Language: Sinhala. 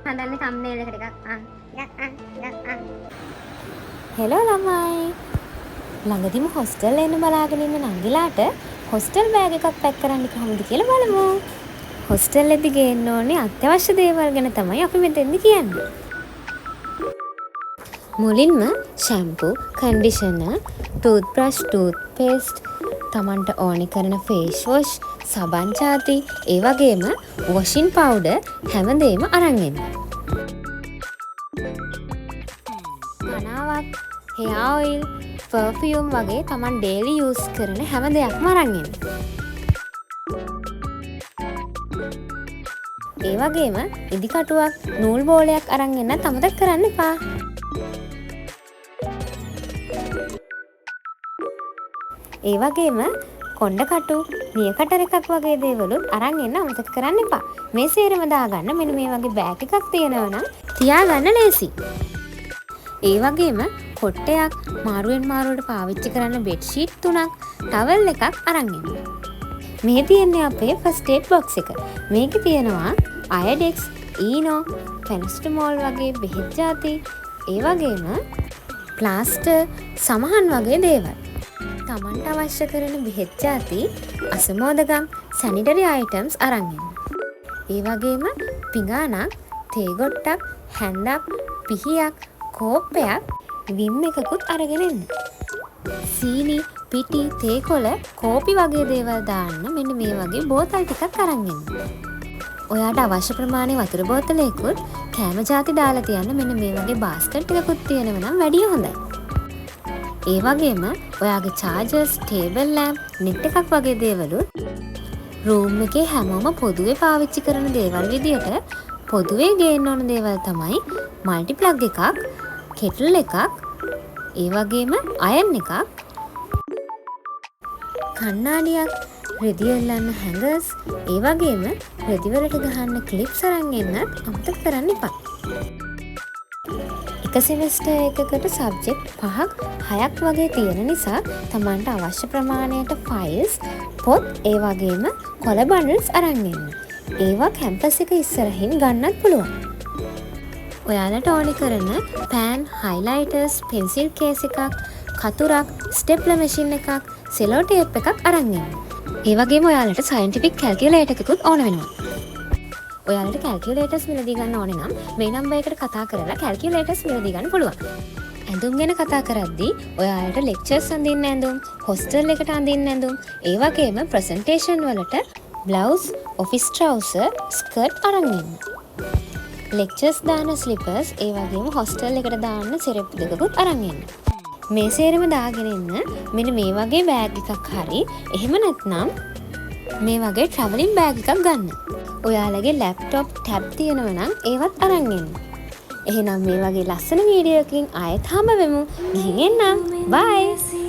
හදන්න thumbnail එකට එකක් හෙලෝ ළමයි. ළඟදිම හොස්ටල් එන්න බලාගෙන ඉන්න නංගිලාට හොස්ටල් බෑග් එකක් පැක් කරන්න කොහොමද කියලා බලමු. හොස්ටල් එද්දි ගේන්න ඕනේ අත්‍යවශ්‍ය දේවල් ගැන තමයි අපි මෙතෙන්දි කියන්නේ. මුලින්ම ෂැම්පූ, කන්ඩිෂනර්, ටූත්බ්‍රෂ්, ටූත්පේස්ට්, තමන්ට ඕනි කරන ෆේස් වොෂ්, සබන් චාති, ඒ වගේම වොෂින් පවුඩර් හැමදේම අරන් එන්න. මනාවක්, හෙයා ඔයිල්, පර්ෆියුම් වගේ තමන් ඩේලි යූස් කරන හැම දෙයක්ම අරන් එන්න. ඒ වගේම ඉදිකටුවක්, නූල් බෝලයක් අරන් එන්නත් අමතක කරන්න එපා. ඒ වගේම කොණ්ඩ කටු, නිය කටර එකක් වගේ දේවලුත් අරන් එන්න අමතක කරන්න එපා. මේ සේරම දාගන්න මෙන්න මේ වගේ බෑග් එකක් තියෙනවා නම් තියාගන්න ලේසි. ඒ වගේම කොට්ටයක්, මාරුවෙන් මාරුවට පාවිච්චි කරන්න බෙඩ්ෂීට් 3ක්, ටවල් එකක් අරන් එන්න. මේ තියෙන්නේ අපේ ෆස්ට් ඒඩ් බොක්ස් එක. මේකේ තියෙනවා අයඩෙක්ස්, ඊනෝ, පැනස්ටමෝල් වගේ බෙහෙත් ಜಾති, ඒ වගේම ප්ලාස්ටර්, සමහන් වගේ දේවල්. තමන්ට අවශ්‍ය කරන බෙහෙත් ಜಾති, අසමෝදගම්, සැනිටරි අයිටම්ස් අරන් එන්න. ඒ වගේම පිඟානක්, තේ ගොට්ටක්, හැන්දක්, පිහියක්, කෝප්පයක්, විම් එකකුත් අරගෙන එන්න. සීනි, පිටි, තේකොළ, කෝපි වගේ දේවල් දාන්න මෙන්න මේ වගේ බෝතල් ටිකක් අරන් එන්න. ඔයාට අවශ්‍ය ප්‍රමාණය වතුර බෝතලයකුත්, කෑම ಜಾති දාලා තියන්න මෙන්න මේ වගේ බාස්කට් ටිකකුත් තියෙනවා නම් වැඩිය හොඳයි. ඒ වගේම ඔයාගේ චාර්ජර්ස්, ටේබල් ලැම්ප්, නෙට් එකක් වගේ දේවලුත් රූම් එකේ හැමෝම පොදුවේ පාවිච්චි කරන දේවල් විදියට පොදුවේ ගේන්න ඕන දේවල් තමයි මල්ටි ප්ලග් එකක්, කෙටල් එකක්, ඒ වගේම අයන් එකක්, කණ්ණාඩියක්, රෙදි එල්ලන්න හැංගර්ස්, ඒ වගේම රෙදි වලට ගහන්න ක්ලිප්ස් අරන් එන්නත් අමතක කරන්න එපා. එක සෙමෙස්ටර් එකකට සබ්ජෙක්ට් 5ක් 6ක් වගේ තියෙන නිසා තමන්ට අවශ්‍ය ප්‍රමාණයට ෆයිල්ස්, පොත්, ඒ වගේම කොළ බන්ඩල්ස් අරන් එන්න. ඒවා කැම්පස් එක ඉස්සරහින් ගන්නත් පුළුවන්. ඔයාලට ඕනි කරන පෑන්, හයිලයිටර්ස්, පෙන්සිල් කේස් එකක්, කතුරක්, ස්ටෙප්ලර් මැෂින් එකක්, සෙලෝ ටේප් එකක් අරන් එන්න. ඒ වගේම ඔයාලට සයන්ටිෆික් කැල්කියුලේටර් එකකුත් ඕන වෙනවා. ඔයාලට කැල්කියුලේටර්ස් මිලදී ගන්න ඕනේ නම් මේ නම්බර් එකට කතා කරලා කැල්කියුලේටර්ස් මිලදී ගන්න පුළුවන්. ඇඳුම් ගැන කතා කරද්දී ඔයාලට ලෙක්චර්ස් අඳින්න ඇඳුම්, හොස්ටල් එකට අඳින්න ඇඳුම්, ඒ වගේම ප්‍රසන්ටේෂන් වලට බ්ලවුස්, ඔෆිස් ට්‍රවුසර්, ස්කර්ට් අරන් එන්න. ලෙක්චර්ස් දාන ස්ලිපර්ස්, ඒ වගේම හොස්ටල් එකට දාන්න සෙරෙප්පු දෙකකුත් අරන් එන්න. මේ සේරම දාගෙන එන්න මෙන්න මේ වගේ බෑග් එකක් හරි, එහෙම නැත්නම් මේ වගේ ට්‍රැවලින් බෑග් එකක් ගන්න. ඔයාලගේ ලැප්ටොප්, ටැබ් තියෙනවා නම් ඒවත් අරන් එන්න. එහෙනම් මේ වගේ ලස්සන වීඩියෝ එකකින් ආයෙත් හම්බ වෙමු. ගිහින් එන්නම්. බයි.